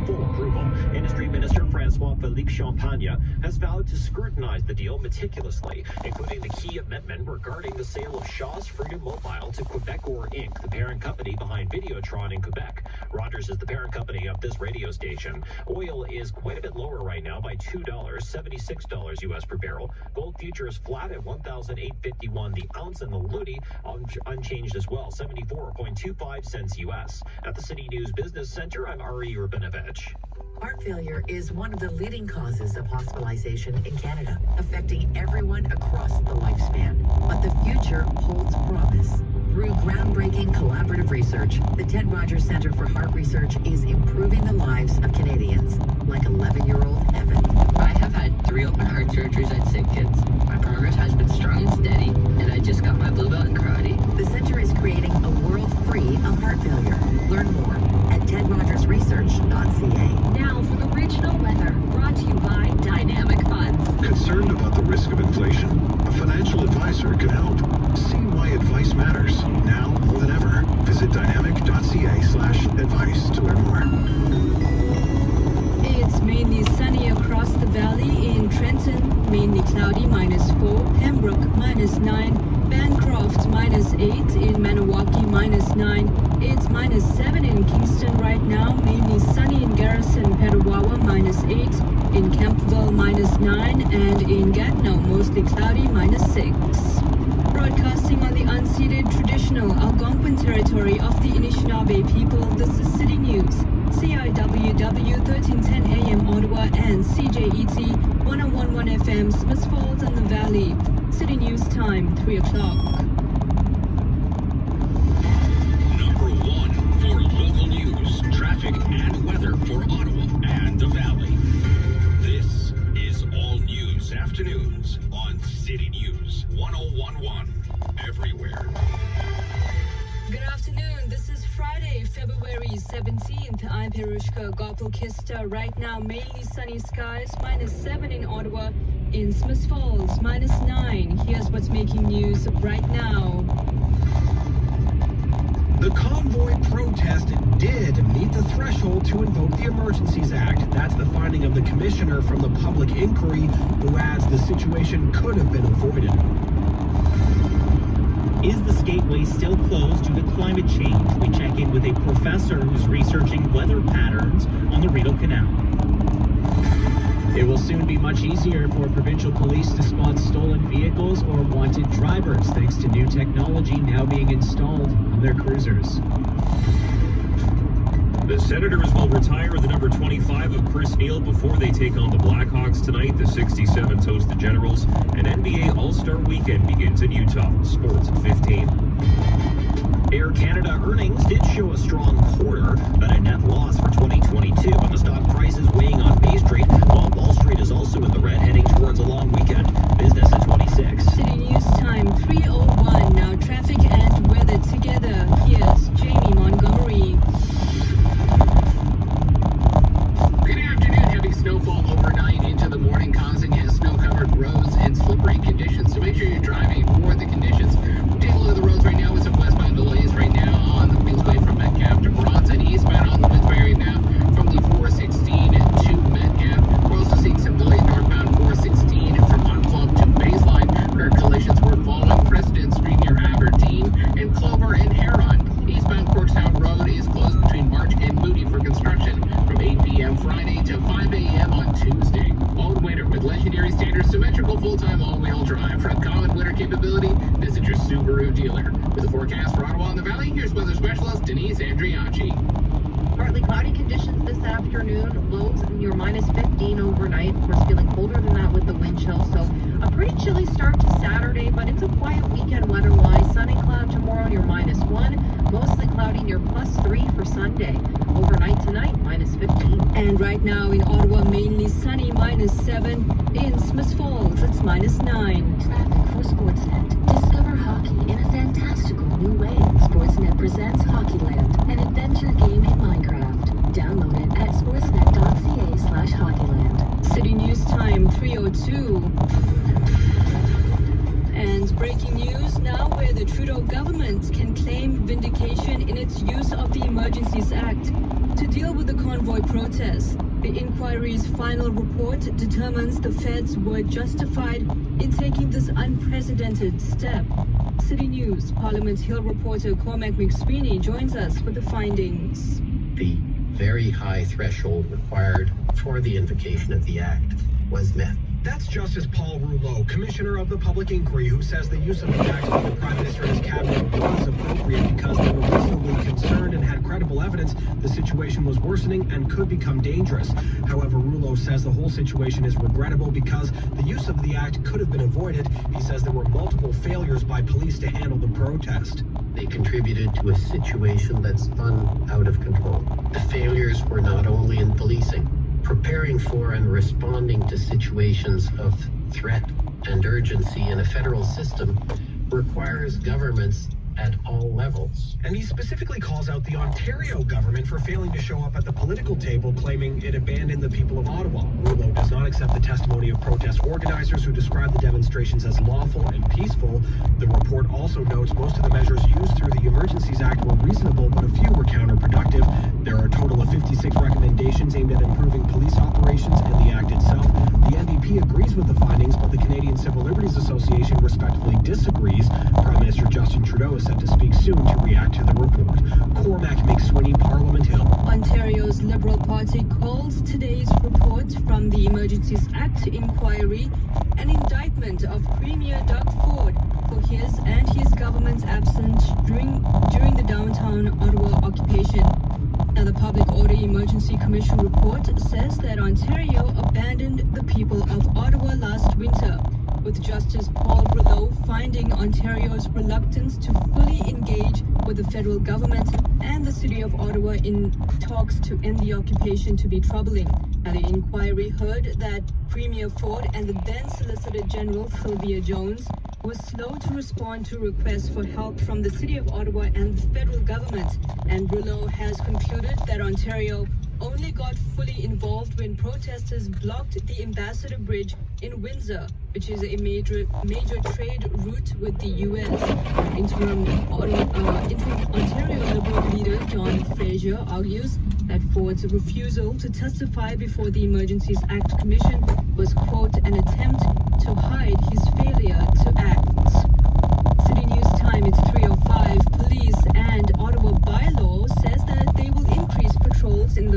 full approval. Industry Minister Francois-Philippe Champagne has vowed to scrutinize the deal meticulously, including the key amendment regarding the sale of Shaw's Freedom Mobile to Quebecor Inc., the parent company behind Videotron in Quebec. Rogers is the parent company of this radio station. Oil is quite a bit lower right now by $2, $76 US per barrel. Gold futures flat at $1,851 the ounce, and the loonie unchanged as well, 74.25 cents US. At the City News Business Center, I'm Ari Urbanovich. Heart failure is one of the leading causes of hospitalization in Canada, affecting everyone across the lifespan. But the future holds promise. Through groundbreaking collaborative research, the Ted Rogers Centre for Heart Research is improving the lives of Canadians, like 11-year-old Evan. I have had 3 open heart surgeries at Sick Kids. My progress has been strong and steady, and I just got my blue belt in karate. The center is creating a world free of heart failure. Learn more at tedrogersresearch.ca. Now for the regional weather, brought to you by Dynamic Funds. Concerned about the risk of inflation? A financial advisor can help. See why advice matters now more than ever. Visit dynamic.ca/advice to learn more. It's mainly sunny across the valley. In Trenton, mainly cloudy, -4. Pembroke, -9. Bancroft, -8. In Maniwaki, -9. It's -7 in Kingston right now. Mainly sunny in Garrison, Petawawa, -8. In Campbell, -9. And in Gatineau, mostly cloudy, -6. Broadcasting on the unceded traditional Algonquin territory of the Anishinaabe people, this is City News. CIWW 1310 AM Ottawa and CJET 1011 FM Smith Falls and the Valley. City News time, 3 o'clock. Number 1 for local news, traffic, and weather for Ottawa and the Valley. This is All News Afternoons on City News 1011 everywhere. Good afternoon. This is Friday, February 17th. I'm Perushka Gopalkista. Right now, mainly sunny skies, -7 in Ottawa. In Smith Falls, -9. Here's what's making news right now. The convoy protest did meet the threshold to invoke the Emergencies Act. That's the finding of the commissioner from the public inquiry, who adds the situation could have been avoided. Is the skateway still closed due to climate change? We check in with a professor who's researching weather patterns on the Rideau Canal. It will soon be much easier for provincial police to spot stolen vehicles or wanted drivers, thanks to new technology now being installed on their cruisers. The Senators will retire the number 25 of Chris Neil before they take on the Blackhawks tonight. The 67s host the Generals. An NBA All-Star Weekend begins in Utah. Sports at 15. Air Canada earnings did show a strong quarter, but a net loss for 2022. And the stock price is weighing on Bay Street, while Wall Street is also in the red, heading towards a long weekend. Business at 26. City News time, 3:01. Now traffic and weather together. Here's Jamie Montgomery. Good afternoon. Heavy snowfall overnight into the morning, causing snow-covered roads and slippery conditions. So make sure you're driving for the conditions. Take a look at the roads right now with some westbound delays right now on the Queensway from Metcalfe to Bronson, eastbound on the Fitzberry now from the 416 to Metcalfe. We're also seeing some delays northbound 416 from Hunt Club to Baseline, where collisions were following Preston Street near Aberdeen and Clover and Heron. Eastbound Corkstown Road is closed between March and Moody for construction from 8 p.m. Friday to 5 a.m. on Tuesday. All winter with legendary standard symmetrical full-time all-wheel drive. For uncommon winter capability, visit your Subaru dealer. With a forecast for Ottawa and the Valley, here's weather specialist Denise Andriacci. Partly cloudy conditions this afternoon. Lows near -15 overnight. Of course, feeling colder than that with the wind chill. So a pretty chilly start to Saturday, but it's a quiet weekend weather-wise. Sun and cloud tomorrow near -1. Mostly cloudy near +3 for Sunday. Overnight tonight, -15. And right now in Ottawa, mainly sunny, -7. In Smith Falls, it's -9. Traffic for Sportsnet. Discover hockey in a fantastical new way. Sportsnet presents Hockeyland, an adventure game in Minecraft. Download it at sportsnet.ca/hockeyland. City News time, 3:02. And breaking news now where the Trudeau government can claim vindication in its use of the Emergencies Act to deal with the convoy protests. The inquiry's final report determines the feds were justified in taking this unprecedented step. City News Parliament Hill reporter Cormac McSweeney joins us with the findings. The very high threshold required for the invocation of the Act was met. That's Justice Paul Rouleau, Commissioner of the Public Inquiry, who says the use of the Act by the Prime Minister and his cabinet was appropriate because they were reasonably concerned and had credible evidence the situation was worsening and could become dangerous. However, Rouleau says the whole situation is regrettable because the use of the Act could have been avoided. He says there were multiple failures by police to handle the protest. They contributed to a situation that's spun out of control. The failures were not only in policing. Preparing for and responding to situations of threat and urgency in a federal system requires governments at all levels. And he specifically calls out the Ontario government for failing to show up at the political table, claiming it abandoned the people of Ottawa. Rouleau does not accept the testimony of protest organizers who described the demonstrations as lawful and peaceful. The report also notes most of the measures used through the Emergencies Act were reasonable, but a few were counterproductive. There are a total of 56 recommendations aimed at improving police operations and the Act itself. The NDP agrees with the findings, but the Canadian Civil Liberties Association respectfully disagrees. Prime Minister Justin Trudeau is set to speak soon to react to the report. Cormac McSweeney, Parliament Hill. Ontario's Liberal Party calls today's report from the Emergencies Act inquiry an indictment of Premier Doug Ford for his and his government's absence during the downtown Ottawa occupation. Now, the Public Order Emergency Commission report says that Ontario abandoned the people of Ottawa last winter, with Justice Paul Rouleau finding Ontario's reluctance to fully engage with the federal government and the City of Ottawa in talks to end the occupation to be troubling. Now, the inquiry heard that Premier Ford and the then Solicitor General Sylvia Jones were slow to respond to requests for help from the City of Ottawa and the federal government, and Rouleau has concluded that Ontario only got fully involved when protesters blocked the Ambassador Bridge in Windsor, which is a major trade route with the U.S. Interim Ontario Liberal leader John Fraser argues that Ford's refusal to testify before the Emergencies Act Commission was, quote, an attempt to hide his failure to act. City News Time, it's 3:05. Police and Ottawa bylaw says that they will increase patrols in the